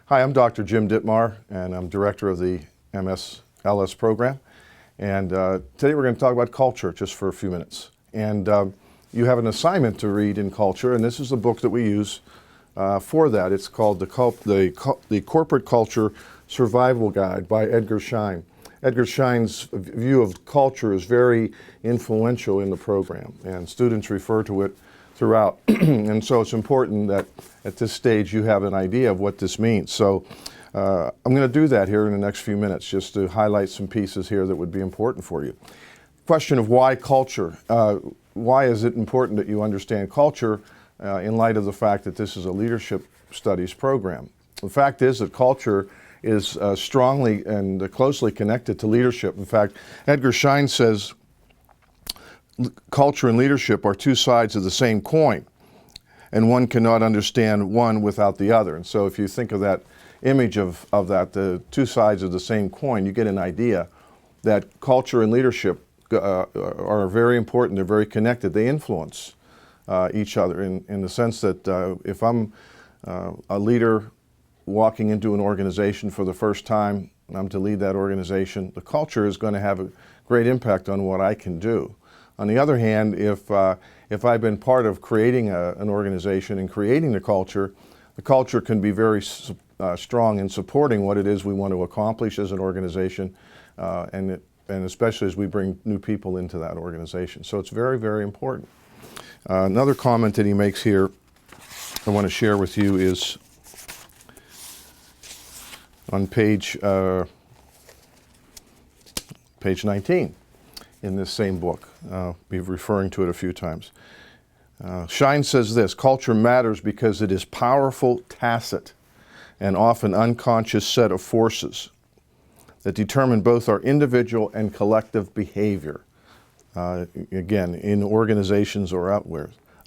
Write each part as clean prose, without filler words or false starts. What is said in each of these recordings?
Hi, I'm Dr. Jim Dittmar, and I'm director of the MS-LS program. And today we're going to talk about culture just for a few minutes. And you have an assignment to read in culture, and this is the book that we use for that. It's called the Corporate Culture Survival Guide by Edgar Schein. Edgar Schein's view of culture is very influential in the program, and students refer to it throughout. And so it's important that at this stage you have an idea of what this means. So I'm going to do that here in the next few minutes, just to highlight some pieces here that would be important for you. Question of why culture. Why is it important that you understand culture in light of the fact that this is a leadership studies program? The fact is that culture is strongly and closely connected to leadership. In fact, Edgar Schein says culture and leadership are two sides of the same coin, and one cannot understand one without the other. And so if you think of that image of that, the two sides of the same coin, you get an idea that culture and leadership are very important. They're very connected. They influence each other in the sense that if I'm a leader walking into an organization for the first time and I'm to lead that organization, the culture is going to have a great impact on what I can do. On the other hand, if I've been part of creating an organization and creating the culture can be very strong in supporting what it is we want to accomplish as an organization, and especially as we bring new people into that organization. So it's very, very important. Another comment that he makes here I want to share with you is on page 19 in this same book. We're referring to it a few times. Schein says this: culture matters because it is powerful, tacit, and often unconscious set of forces that determine both our individual and collective behavior. Again, in organizations or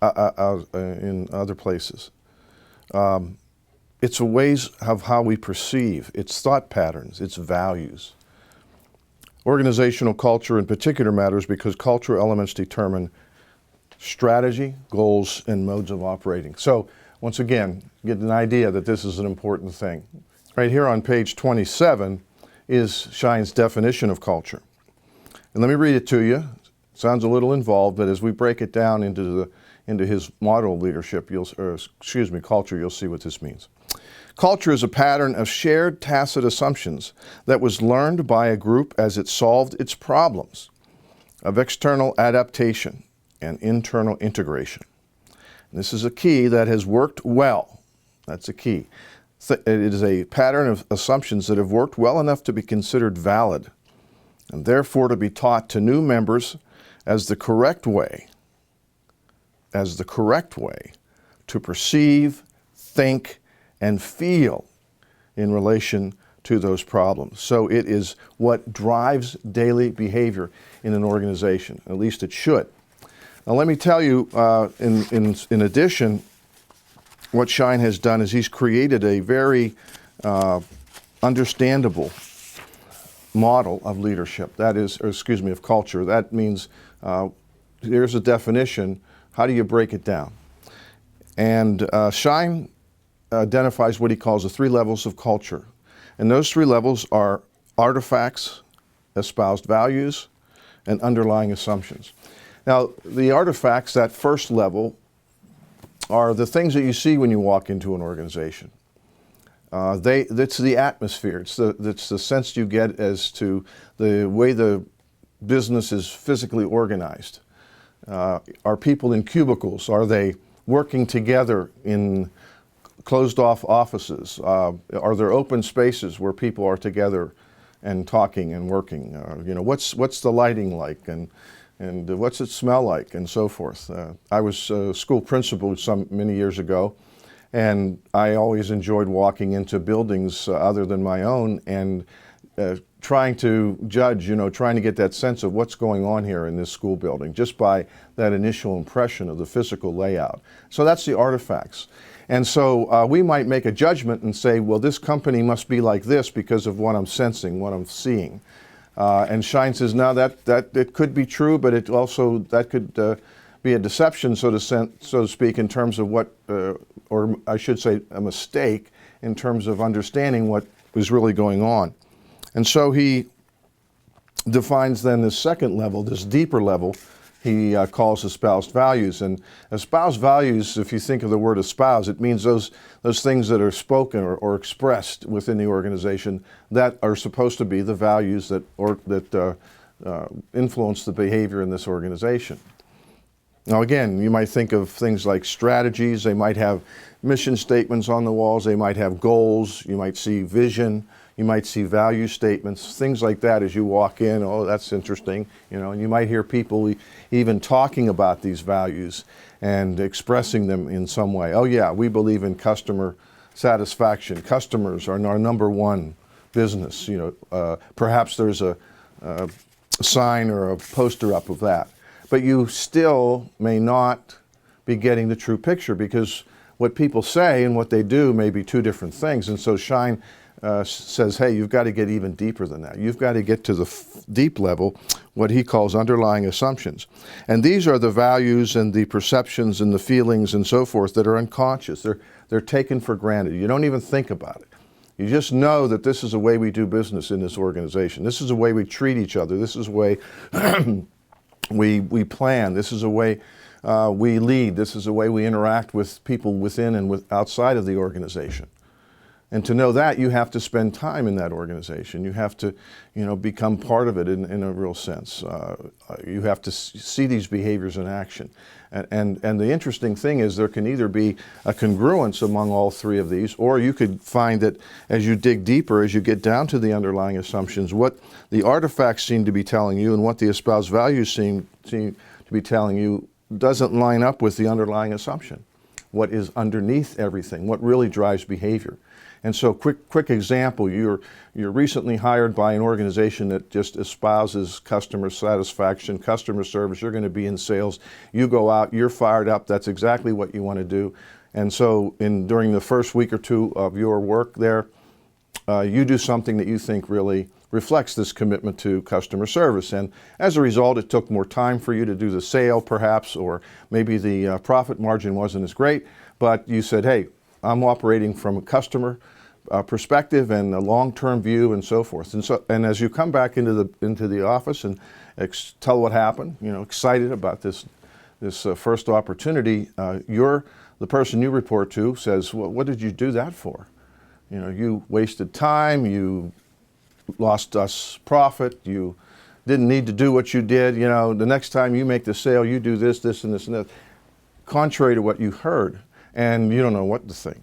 in other places. It's a ways of how we perceive, it's thought patterns, it's values. Organizational culture in particular matters because cultural elements determine strategy, goals, and modes of operating. So once again, get an idea that this is an important thing. Right here on page 27 is Schein's definition of culture. And let me read it to you. It sounds a little involved, but as we break it down into his model of leadership, culture, you'll see what this means. Culture is a pattern of shared tacit assumptions that was learned by a group as it solved its problems of external adaptation and internal integration. And this is a key that has worked well. That's a key. It is a pattern of assumptions that have worked well enough to be considered valid and therefore to be taught to new members as the correct way to perceive, think, and feel in relation to those problems. So it is what drives daily behavior in an organization. At least it should. Now let me tell you, in addition, what Schein has done is he's created a very understandable model of leadership. That is, of culture. That means here's a definition. How do you break it down? And Schein identifies what he calls the three levels of culture. And those three levels are artifacts, espoused values, and underlying assumptions. Now, the artifacts, that first level, are the things that you see when you walk into an organization. That's the atmosphere. It's the sense you get as to the way the business is physically organized. Are people in cubicles? Are they working together in closed-off offices? Are there open spaces where people are together and talking and working? What's the lighting like, and what's it smell like, and so forth. I was a school principal many years ago, and I always enjoyed walking into buildings other than my own and trying to judge, trying to get that sense of what's going on here in this school building just by that initial impression of the physical layout. So that's the artifacts. And so we might make a judgment and say, well, this company must be like this because of what I'm sensing, what I'm seeing. And Schein says, no, that it could be true, but it also, that could be a deception, so to speak, in terms of what, or I should say a mistake in terms of understanding what was really going on. And so he defines then this second level, this deeper level, he calls espoused values. And espoused values, if you think of the word espouse, it means those things that are spoken or expressed within the organization that are supposed to be the values that influence the behavior in this organization. Now again, you might think of things like strategies. They might have mission statements on the walls. They might have goals. You might see vision. You might see value statements, things like that as you walk in. Oh, that's interesting, and you might hear people even talking about these values and expressing them in some way. Oh yeah, we believe in customer satisfaction. Customers are our number one business. Perhaps there's a sign or a poster up of that. But you still may not be getting the true picture, because what people say and what they do may be two different things. And so Schein says, hey, you've got to get even deeper than that. You've got to get to the deep level, what he calls underlying assumptions. And these are the values and the perceptions and the feelings and so forth that are unconscious. They're taken for granted. You don't even think about it. You just know that this is the way we do business in this organization. This is the way we treat each other. This is the way we plan. This is the way we lead. This is the way we interact with people within and outside of the organization. And to know that, you have to spend time in that organization. You have to, become part of it in a real sense. You have to see these behaviors in action. And the interesting thing is there can either be a congruence among all three of these, or you could find that as you dig deeper, as you get down to the underlying assumptions, what the artifacts seem to be telling you and what the espoused values seem to be telling you doesn't line up with the underlying assumption. What is underneath everything, what really drives behavior. And so quick example, you're recently hired by an organization that just espouses customer satisfaction, customer service. You're going to be in sales. You go out, you're fired up. That's exactly what you want to do. And so during the first week or two of your work there, you do something that you think really reflects this commitment to customer service. And as a result, it took more time for you to do the sale perhaps, or maybe the profit margin wasn't as great, but you said, hey, I'm operating from a customer perspective and a long-term view and so forth. And as you come back into the office and tell what happened, excited about this first opportunity, the person you report to says, well, what did you do that for? You wasted time, you lost us profit, you didn't need to do what you did. The next time you make the sale, you do this, this, and this, and that. Contrary to what you heard. And you don't know what to think.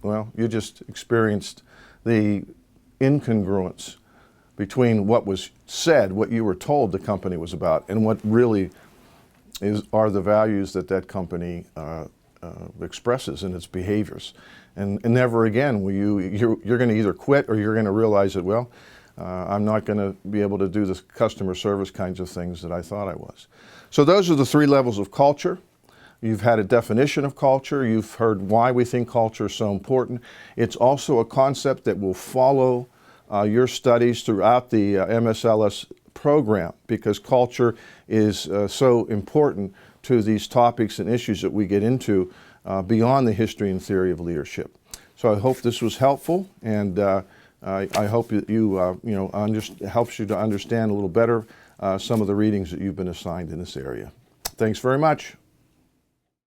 Well, you just experienced the incongruence between what was said, what you were told the company was about, and what really are the values that company expresses in its behaviors. And never again will you're going to either quit, or you're going to realize that, well, I'm not going to be able to do the customer service kinds of things that I thought I was. So those are the three levels of culture. You've had a definition of culture. You've heard why we think culture is so important. It's also a concept that will follow your studies throughout the MSLS program, because culture is so important to these topics and issues that we get into beyond the history and theory of leadership. So I hope this was helpful, and I hope that helps you to understand a little better some of the readings that you've been assigned in this area. Thanks very much.